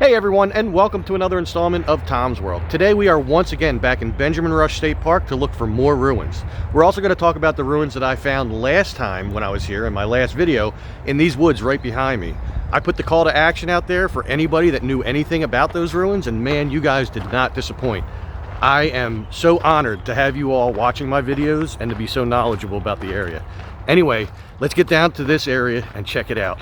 Hey everyone, and welcome to another installment of Tom's World. Today we are once again back in Benjamin Rush State Park to look for more ruins. We're also going to talk about the ruins that I found last time when I was here in my last video in these woods right behind me. I put the call to action out there for anybody that knew anything about those ruins, and man, you guys did not disappoint. I am so honored to have you all watching my videos and to be so knowledgeable about the area. Anyway, let's get down to this area and check it out.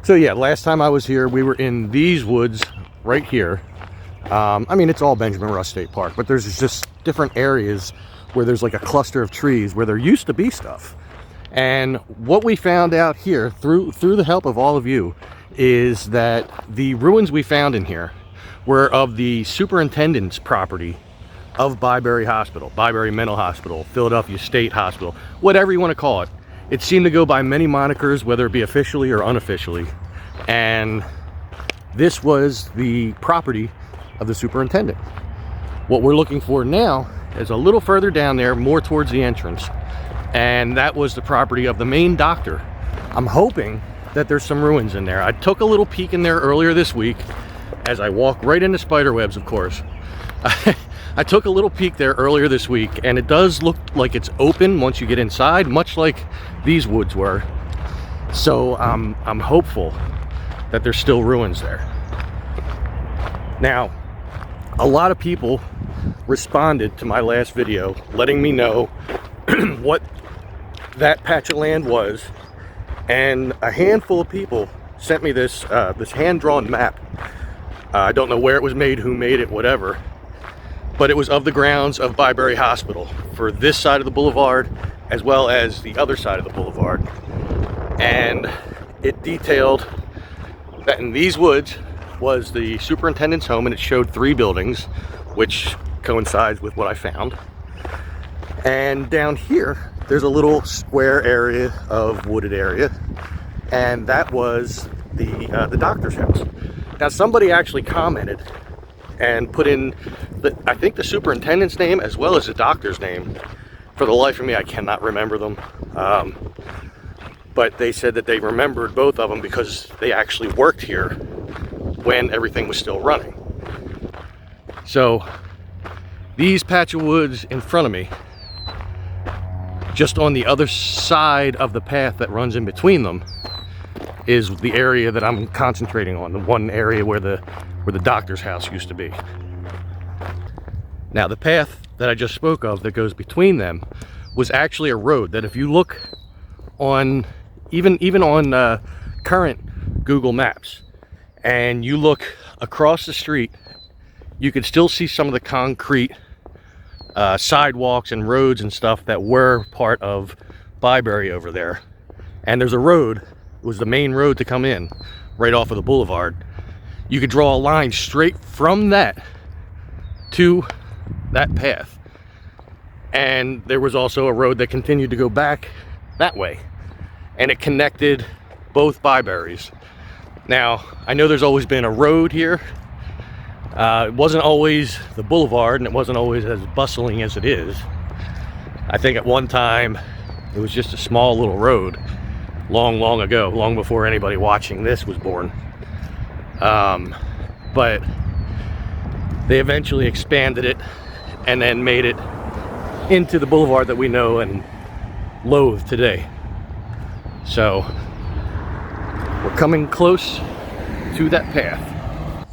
So yeah, last time I was here, we were in these woods right here. I mean, it's all Benjamin Rush State Park, but there's just different areas where there's like a cluster of trees where there used to be stuff. And what we found out here, through the help of all of you, is that the ruins we found in here were of the superintendent's property of Byberry Hospital, Byberry Mental Hospital, Philadelphia State Hospital, whatever you want to call it. It seemed to go by many monikers, whether it be officially or unofficially. And this was the property of the superintendent. What we're looking for now is a little further down there, more towards the entrance. And that was the property of the main doctor. I'm hoping that there's some ruins in there. I took a little peek in there earlier this week as I walked right into spiderwebs, of course. I took a little peek there earlier this week, and it does look like it's open once you get inside, much like these woods were. So I'm hopeful that there's still ruins there. Now, a lot of people responded to my last video letting me know what that patch of land was, and a handful of people sent me this hand-drawn map. I don't know where it was made, who made it, whatever. But it was of the grounds of Byberry Hospital for this side of the boulevard as well as the other side of the boulevard. And it detailed that in these woods was the superintendent's home, and it showed 3 buildings, which coincides with what I found. And down here, there's a little square area of wooded area, and that was the doctor's house. Now, somebody actually commented and put in, I think, the superintendent's name as well as the doctor's name. For the life of me, I cannot remember them. But they said that they remembered both of them because they actually worked here when everything was still running. So these patch of woods in front of me, just on the other side of the path that runs in between them, is the area that I'm concentrating on, the one area where the doctor's house used to be. Now, the path that I just spoke of that goes between them was actually a road that, if you look on even on current Google Maps and you look across the street, you could still see some of the concrete sidewalks and roads and stuff that were part of Byberry over there. And there's a road, it was the main road to come in right off of the boulevard. You could draw a line straight from that to that path. And there was also a road that continued to go back that way, and it connected both Byberries. Now, I know there's always been a road here. It wasn't always the boulevard, and it wasn't always as bustling as it is. I think at one time it was just a small little road long ago, long before anybody watching this was born. But they eventually expanded it and then made it into the boulevard that we know and loathe today. So we're coming close to that path.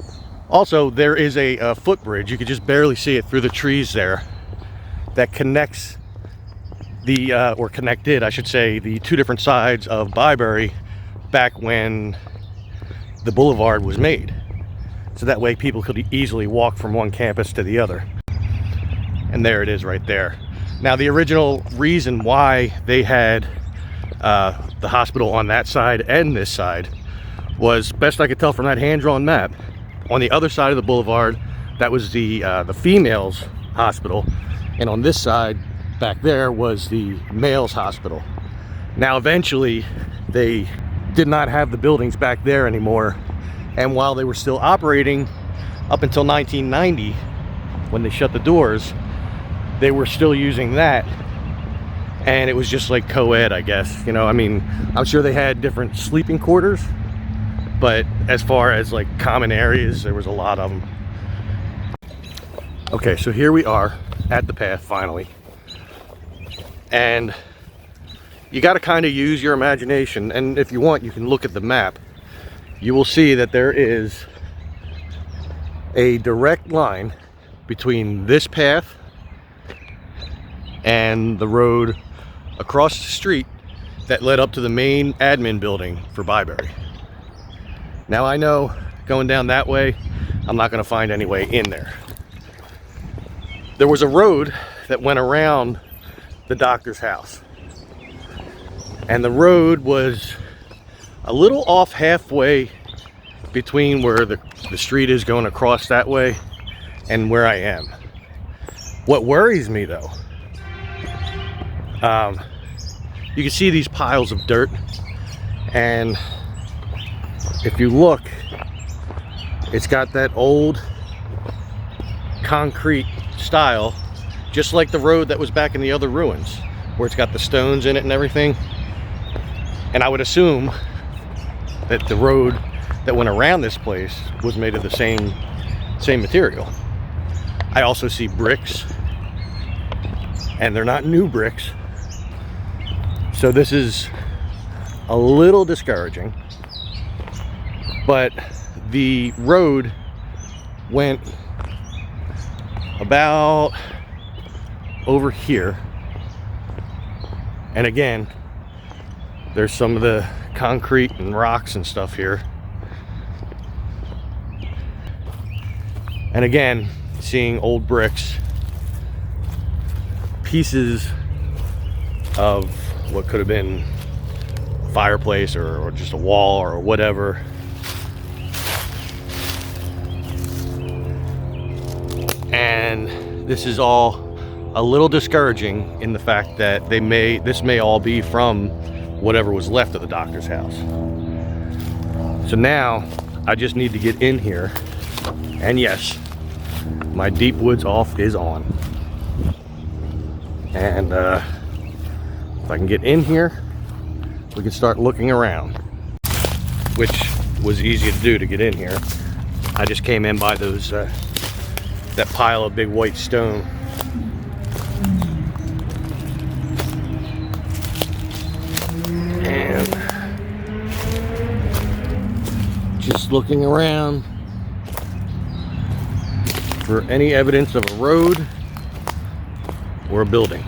Also, there is a footbridge. You could just barely see it through the trees there, that connects or connected, I should say, the 2 different sides of Byberry back when the boulevard was made. So that way people could easily walk from one campus to the other. And there it is right there. Now, the original reason why they had the hospital on that side and this side was, best I could tell from that hand-drawn map, on the other side of the boulevard, that was the females' hospital, and on this side back there was the males' hospital. Now, eventually they did not have the buildings back there anymore, and while they were still operating up until 1990, when they shut the doors, they were still using that, and it was just like co-ed, I guess. You know, I mean, I'm sure they had different sleeping quarters, but as far as like common areas, there was a lot of them. Okay, so here we are at the path finally, and you got to kind of use your imagination, and if you want you can look at the map. You will see that there is a direct line between this path and the road across the street that led up to the main admin building for Byberry. Now I know going down that way, I'm not going to find any way in there. There was a road that went around the doctor's house, and the road was a little off halfway between where the street is going across that way and where I am. What worries me though, you can see these piles of dirt, and if you look, it's got that old concrete style, just like the road that was back in the other ruins, where it's got the stones in it and everything. And I would assume that the road that went around this place was made of the same material. I also see bricks, and they're not new bricks, so this is a little discouraging. But the road went about over here, and again there's some of the concrete and rocks and stuff here, and again seeing old bricks, pieces of what could have been a fireplace or just a wall or whatever. And this is all a little discouraging in the fact that this may all be from whatever was left of the doctor's house. So now I just need to get in here, and yes, my deep woods off is on. And if I can get in here, we can start looking around, which was easy to do to get in here. I just came in by those that pile of big white stone. And just looking around for any evidence of a road or a building.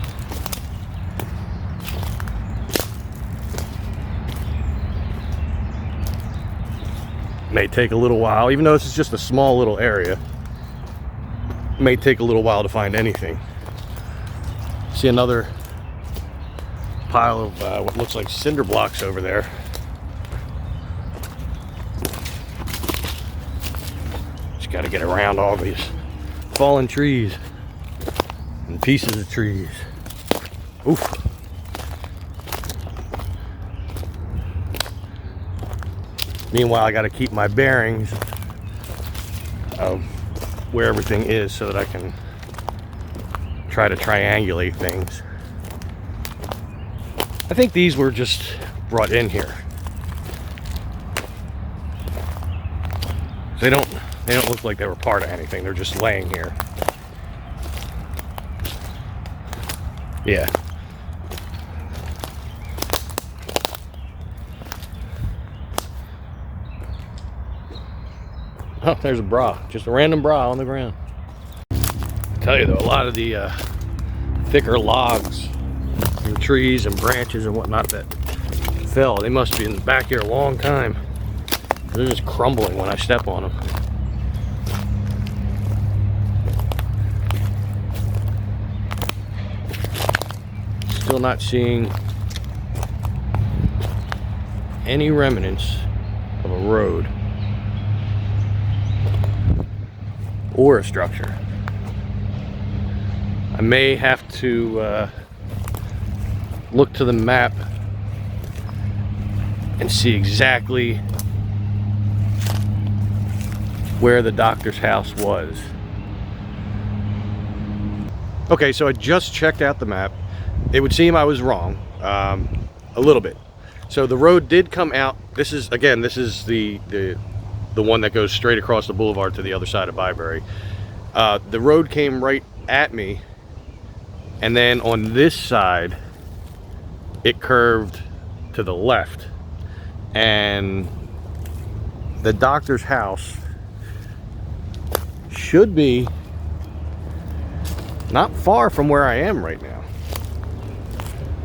May take a little while, even though this is just a small little area. It may take a little while to find anything. See another pile of what looks like cinder blocks over there. Just got to get around all these fallen trees and pieces of trees. Oof. Meanwhile, I got to keep my bearings of where everything is so that I can try to triangulate things. I think these were just brought in here. They don't look like they were part of anything. They're just laying here. Yeah. Oh, there's a bra. Just a random bra on the ground. I tell you though, a lot of the thicker logs and trees and branches and whatnot that fell, they must be in the back here a long time. They're just crumbling when I step on them. Still not seeing any remnants of a road or a structure. I may have to look to the map and see exactly where the doctor's house was. Okay, so I just checked out the map. It would seem I was wrong a little bit. So the road did come out this is the one that goes straight across the boulevard to the other side of Byberry. The road came right at me, and then on this side it curved to the left, and the doctor's house should be not far from where I am right now.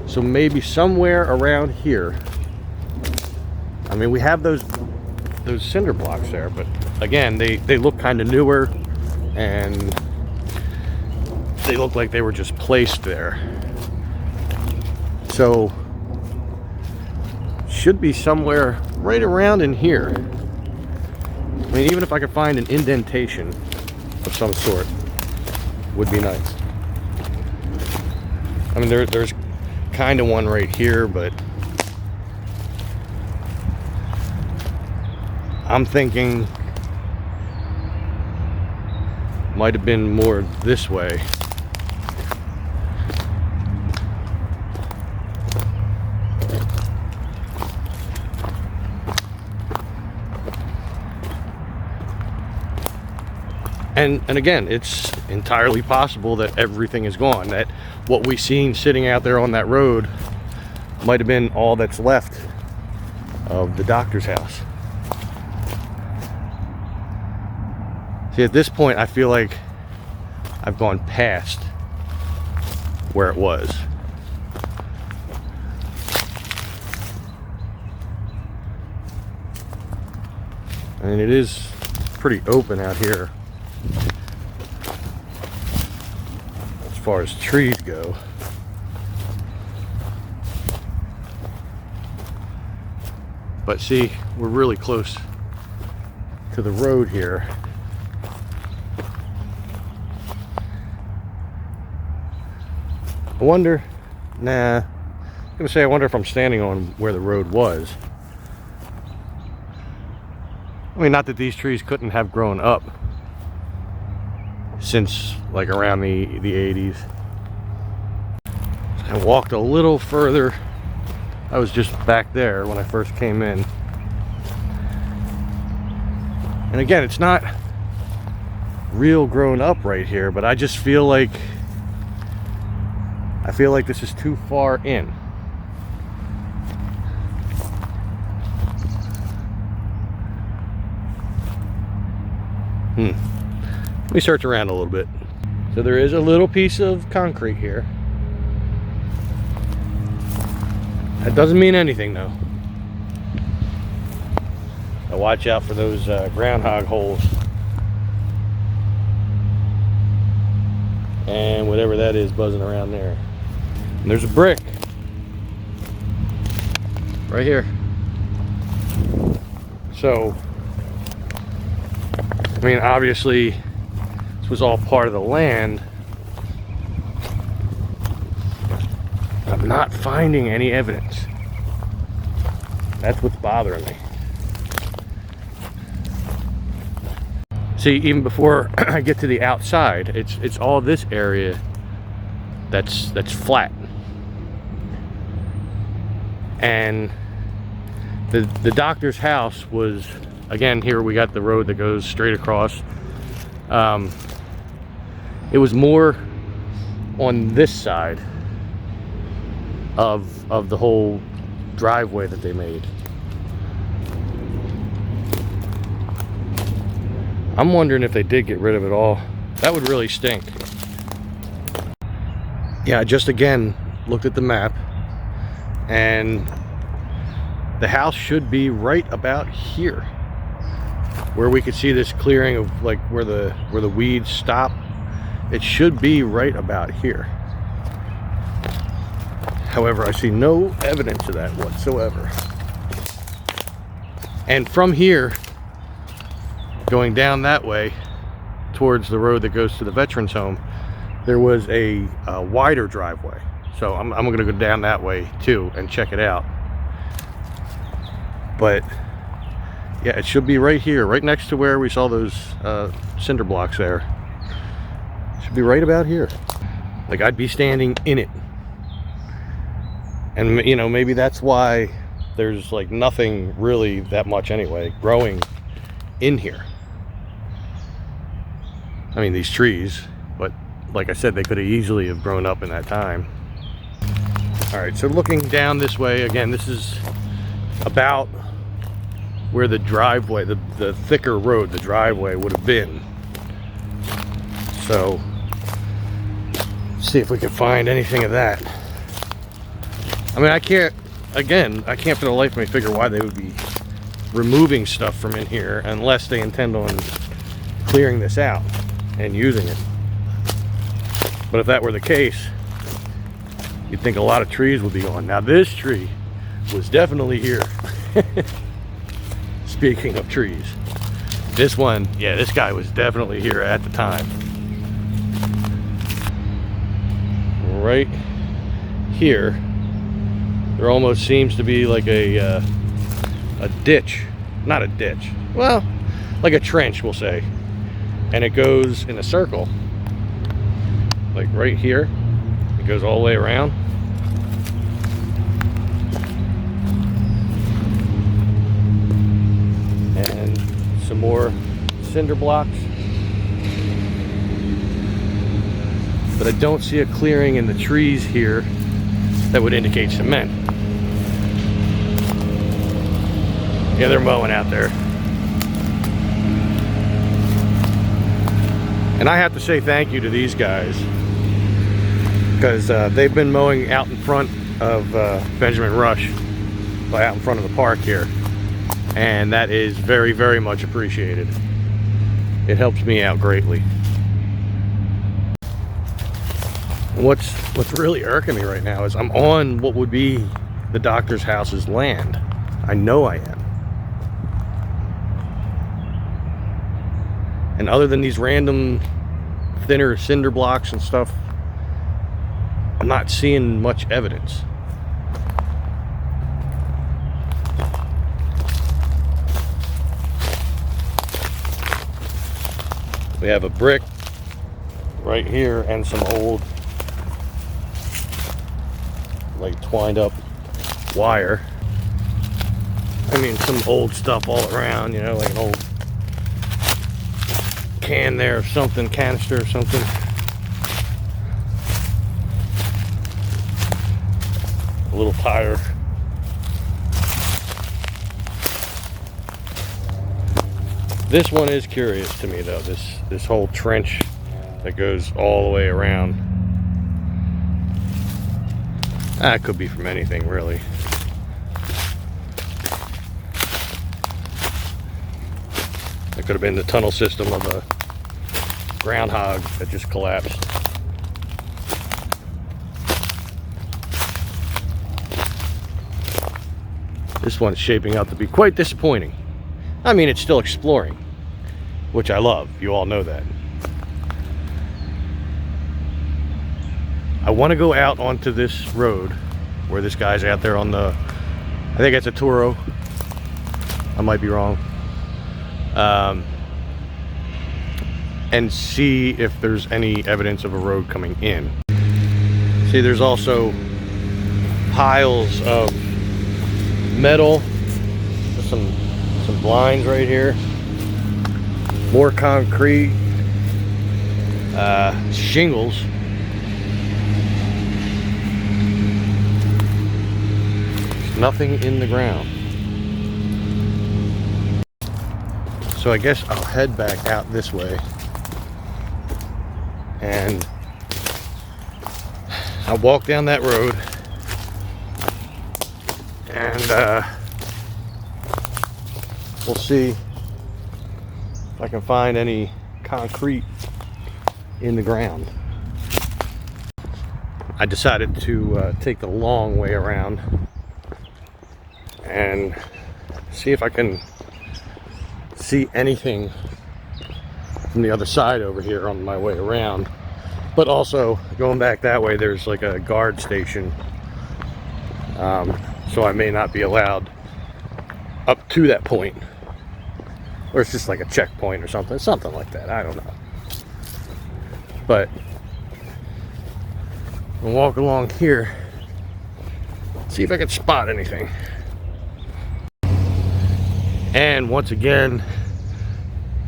So maybe somewhere around here. I mean, we have those cinder blocks there, but again, they look kind of newer, and they look like they were just placed there. So should be somewhere right around in here. I mean, even if I could find an indentation of some sort, would be nice. I mean, there's kind of one right here, but I'm thinking might have been more this way. And again, it's entirely possible that everything is gone, that what we seen sitting out there on that road might have been all that's left of the doctor's house. See, at this point, I feel like I've gone past where it was. I mean, it is pretty open out here as far as trees go. But see, we're really close to the road here. I wonder, nah, I'm gonna say I wonder if I'm standing on where the road was. I mean, not that these trees couldn't have grown up since like around the 80s. I walked a little further. I was just back there when I first came in. And again, it's not real grown up right here, but I just feel like this is too far in. Let me search around a little bit. So there is a little piece of concrete here. That doesn't mean anything though. Now watch out for those groundhog holes. And whatever that is buzzing around there. And there's a brick right here. So, I mean, obviously this was all part of the land. I'm not finding any evidence. That's what's bothering me. See, even before I get to the outside, it's all this area that's flat. And the doctor's house was, again, here we got the road that goes straight across. It was more on this side of the whole driveway that they made. I'm wondering if they did get rid of it all. That would really stink. Yeah, I just again looked at the map, and the house should be right about here, where we could see this clearing of like where the weeds stop. It should be right about here. However, I see no evidence of that whatsoever. And from here, going down that way towards the road that goes to the veterans home, there was a wider driveway. So I'm gonna go down that way too and check it out. But yeah, it should be right here, right next to where we saw those cinder blocks there. It should be right about here. Like, I'd be standing in it. And you know, maybe that's why there's like nothing really that much anyway growing in here. I mean, these trees, but like I said, they could have easily have grown up in that time. All right, so looking down this way, again, this is about where the driveway, the thicker road, the driveway would have been. So, see if we can find anything of that. I mean, I can't for the life of me figure why they would be removing stuff from in here unless they intend on clearing this out and using it. But if that were the case, you'd think a lot of trees would be gone. Now this tree was definitely here. Speaking of trees, this one, yeah, this guy was definitely here at the time. Right here, there almost seems to be like a ditch. Not a ditch, well, like a trench, we'll say. And it goes in a circle. Like right here, it goes all the way around. And some more cinder blocks. But I don't see a clearing in the trees here that would indicate cement. Yeah, they're mowing out there. And I have to say thank you to these guys, because they've been mowing out in front of Benjamin Rush, out in front of the park here. And that is very, very much appreciated. It helps me out greatly. What's really irking me right now is I'm on what would be the doctor's house's land. I know I am. And other than these random thinner cinder blocks and stuff, I'm not seeing much evidence. We have a brick right here and some old, like, twined up wire. I mean, some old stuff all around, you know, like an old can there of something, canister or something. A little tire. This one is curious to me though, this whole trench that goes all the way around. It could be from anything really. It could have been the tunnel system of a groundhog that just collapsed. This one's shaping up to be quite disappointing. I mean, it's still exploring, which I love. You all know that. I want to go out onto this road where this guy's out there on the, I think it's a Toro. I might be wrong. And see if there's any evidence of a road coming in. See, there's also piles of metal, some blinds right here, more concrete, shingles. There's nothing in the ground. So I guess I'll head back out this way and I'll walk down that road and we'll see if I can find any concrete in the ground. I decided to take the long way around and see if I can see anything from the other side over here on my way around. But also going back that way, there's like a guard station, so I may not be allowed up to that point, or it's just like a checkpoint or something like that. I don't know, but I'll walk along here, see if I can spot anything. And once again,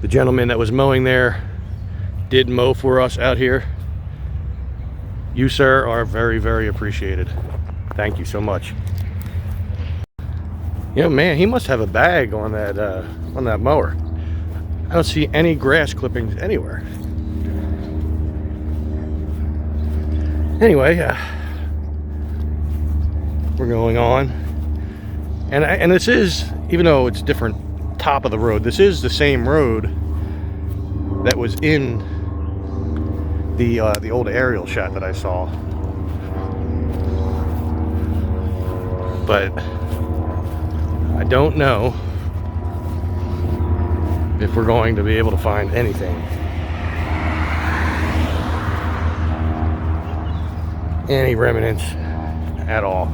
the gentleman that was mowing there did mow for us out here. You, sir, are very, very appreciated. Thank you so much. You know, man, he must have a bag on that mower. I don't see any grass clippings anywhere. Anyway, we're going on, and this is, even though it's different top of the road, this is the same road that was in the old aerial shot that I saw. But I don't know if we're going to be able to find anything. Any remnants at all.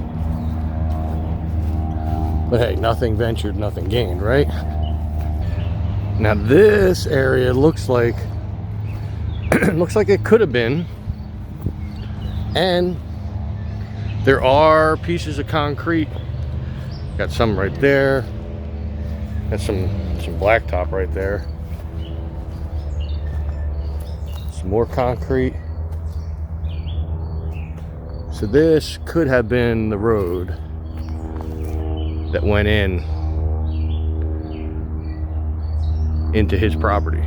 But hey, nothing ventured, nothing gained, right? Now this area looks like looks like it could have been, and there are pieces of concrete. Got some right there. Got some blacktop right there. Some more concrete. So this could have been the road that went into his property.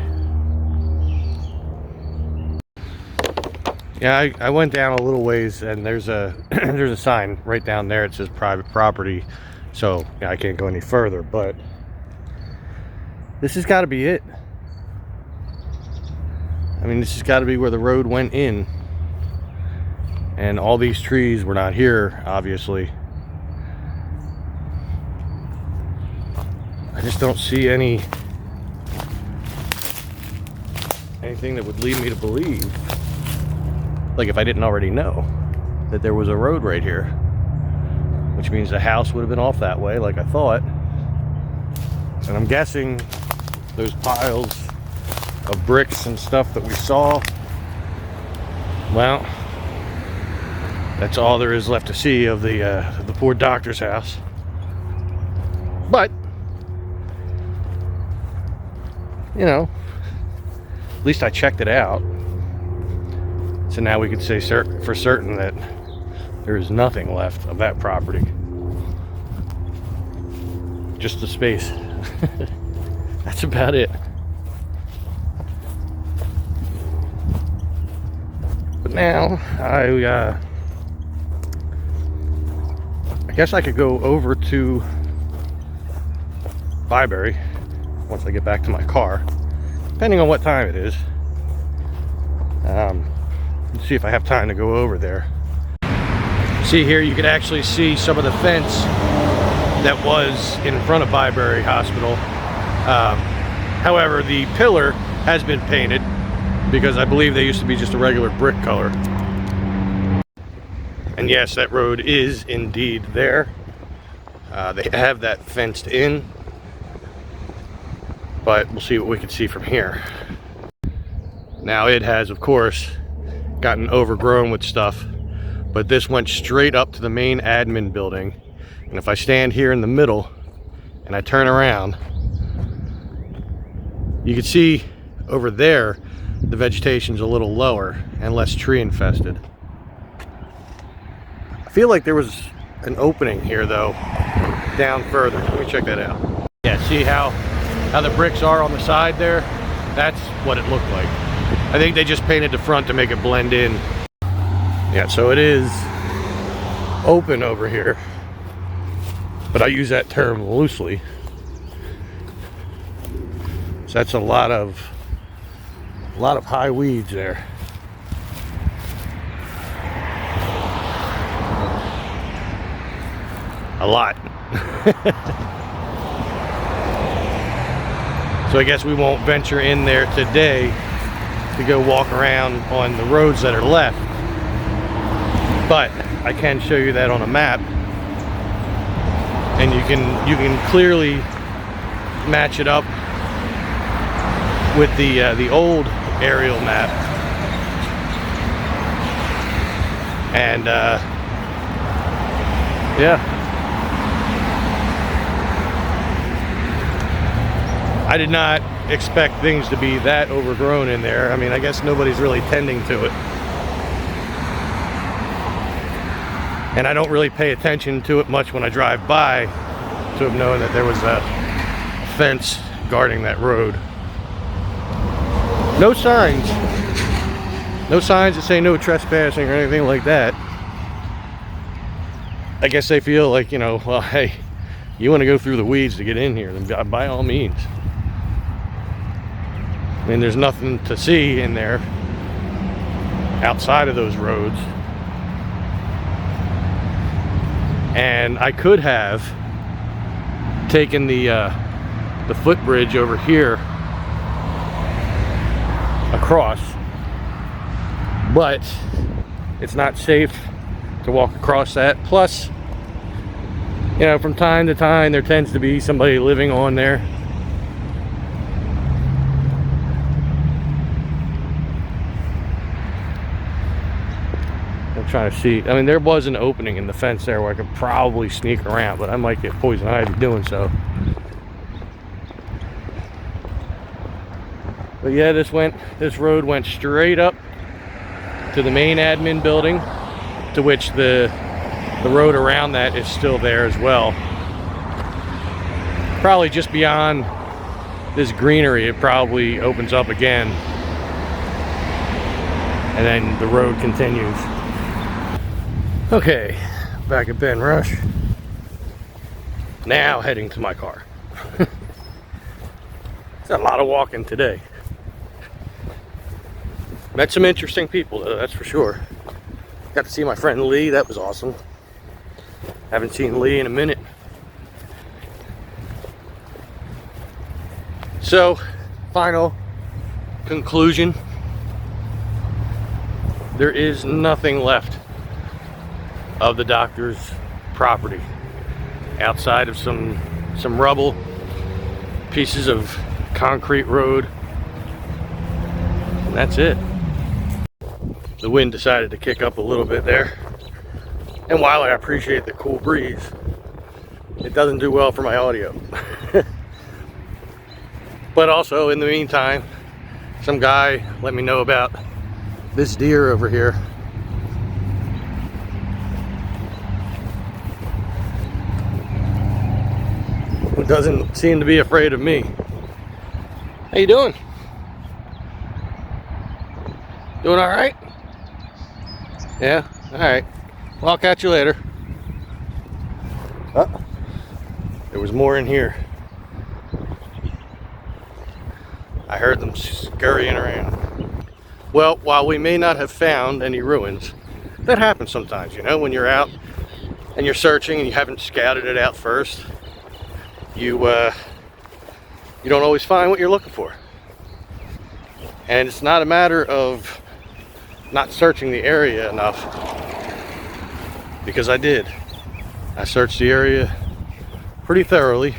Yeah, I went down a little ways, and there's a there's a sign right down there. It says private property, so yeah, I can't go any further. But this has got to be it. I mean, this has got to be where the road went in, and all these trees were not here, obviously. I just don't see anything that would lead me to believe, like if I didn't already know, that there was a road right here, which means the house would have been off that way like I thought. And I'm guessing those piles of bricks and stuff that we saw, well, that's all there is left to see of the poor doctor's house. But you know, at least I checked it out. So now we could say for certain that there is nothing left of that property. Just the space. That's about it. But now I guess I could go over to Byberry once I get back to my car, depending on what time it is. Let's see if I have time to go over there. See here, you can actually see some of the fence that was in front of Byberry Hospital. However, the pillar has been painted because I believe they used to be just a regular brick color. And yes, that road is indeed there. They have that fenced in, but we'll see what we can see from here. Now it has, of course, gotten overgrown with stuff, but this went straight up to the main admin building. And if I stand here in the middle and I turn around, you can see over there the vegetation's a little lower and less tree infested. I feel like there was an opening here though, down further. Let me check that out. Yeah, see how the bricks are on the side there? That's what it looked like. I think they just painted the front to make it blend in. Yeah, so it is open over here, but I use that term loosely. So that's a lot of high weeds there. A lot. So I guess we won't venture in there today to go walk around on the roads that are left, but I can show you that on a map, and you can clearly match it up with the old aerial map, and yeah, I did not expect things to be that overgrown in there. I mean, I guess nobody's really tending to it. And I don't really pay attention to it much when I drive by, to have known that there was a fence guarding that road. No signs. No signs that say no trespassing or anything like that. I guess they feel like, you know, well, hey, you want to go through the weeds to get in here, then by all means. I mean, there's nothing to see in there outside of those roads. And I could have taken the footbridge over here across, but it's not safe to walk across that. Plus, you know, from time to time there tends to be somebody living on there. I'm trying to see. I mean, there was an opening in the fence there where I could probably sneak around, but I might get poison ivy doing so. But yeah, this road went straight up to the main admin building, to which the road around that is still there as well. Probably just beyond this greenery, it probably opens up again, and then the road continues. Okay, back at Ben Rush. Now heading to my car. It's a lot of walking today. Met some interesting people though, that's for sure. Got to see my friend Lee, that was awesome. Haven't seen Lee in a minute. So, final conclusion. There is nothing left of the doctor's property outside of some rubble, pieces of concrete road, and that's it. The wind decided to kick up a little bit there, and while I appreciate the cool breeze, it doesn't do well for my audio. But also, in the meantime, some guy let me know about this deer over here. Who doesn't seem to be afraid of me. How you doing? Doing all right? Yeah? All right. Well, I'll catch you later. Oh, there was more in here. I heard them scurrying around. Well, while we may not have found any ruins, that happens sometimes, you know, when you're out and you're searching and you haven't scouted it out first, you don't always find what you're looking for. And it's not a matter of not searching the area enough, because I did. I searched the area pretty thoroughly,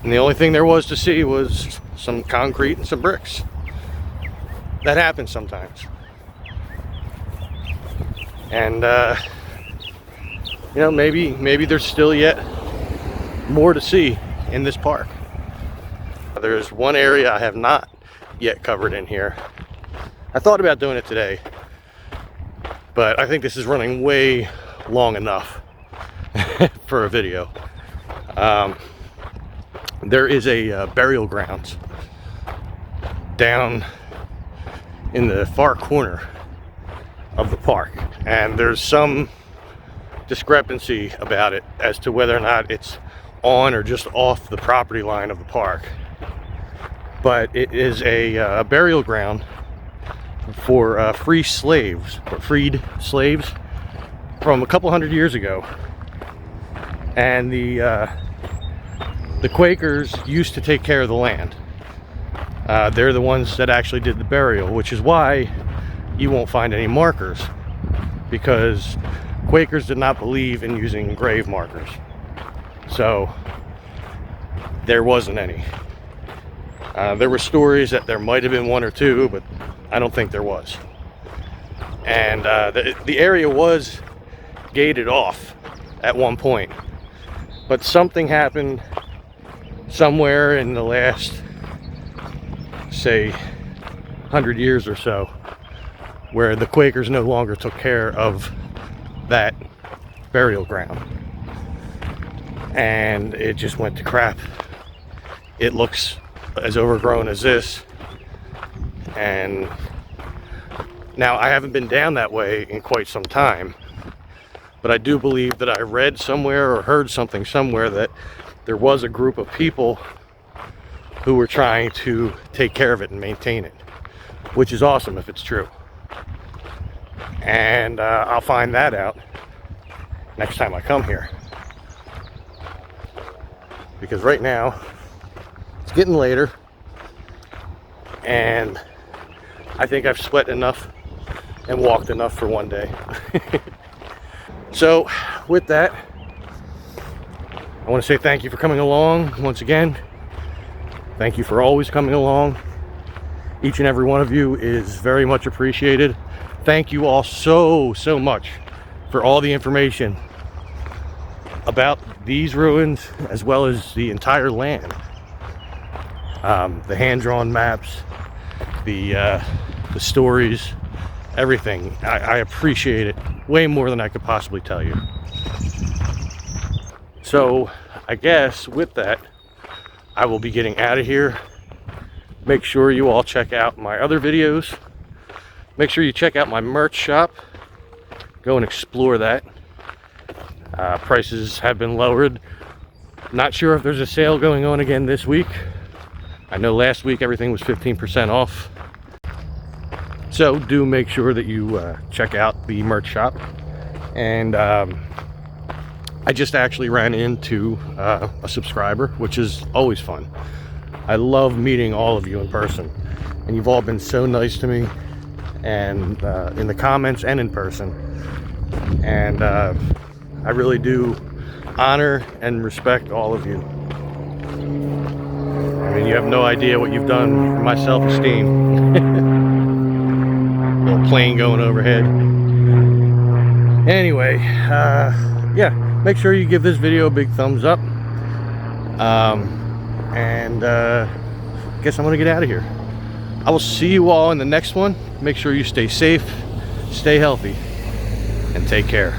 and the only thing there was to see was some concrete and some bricks. That happens sometimes. And you know, maybe there's still yet more to see in this park. There's one area I have not yet covered in here. I thought about doing it today, but I think this is running way long enough for a video. There is a burial grounds down in the far corner of the park, and there's some discrepancy about it as to whether or not it's on or just off the property line of the park. But it is a burial ground for freed slaves from a couple hundred years ago. And the Quakers used to take care of the land. They're the ones that actually did the burial, which is why you won't find any markers, because Quakers did not believe in using grave markers. So there wasn't any. There were stories that there might have been one or two, but I don't think there was. And the area was gated off at one point, but something happened somewhere in the last, say, 100 years or so, where the Quakers no longer took care of that burial ground, and it just went to crap. It looks as overgrown as this, and now I haven't been down that way in quite some time, but I do believe that I read somewhere or heard something somewhere that there was a group of people who were trying to take care of it and maintain it, which is awesome if it's true. And I'll find that out next time I come here, because right now it's getting later and I think I've sweat enough and walked enough for one day. So with that, I want to say thank you for coming along once again. Thank you for always coming along. Each and every one of you is very much appreciated. Thank you all so much for all the information about these ruins, as well as the entire land. The hand-drawn maps, the stories, everything. I appreciate it way more than I could possibly tell you. So I guess with that, I will be getting out of here. Make sure you all check out my other videos. Make sure you check out my merch shop. Go and explore that. Prices have been lowered. Not sure if there's a sale going on again this week. I know last week everything was 15% off. So do make sure that you check out the merch shop. And I just actually ran into a subscriber, which is always fun. I love meeting all of you in person, and you've all been so nice to me, and in the comments and in person. And I really do honor and respect all of you. I mean, you have no idea what you've done for my self-esteem. Little plane going overhead. Anyway, yeah, make sure you give this video a big thumbs up. And guess I'm gonna get out of here. I will see you all in the next one. Make sure you stay safe, stay healthy, and take care.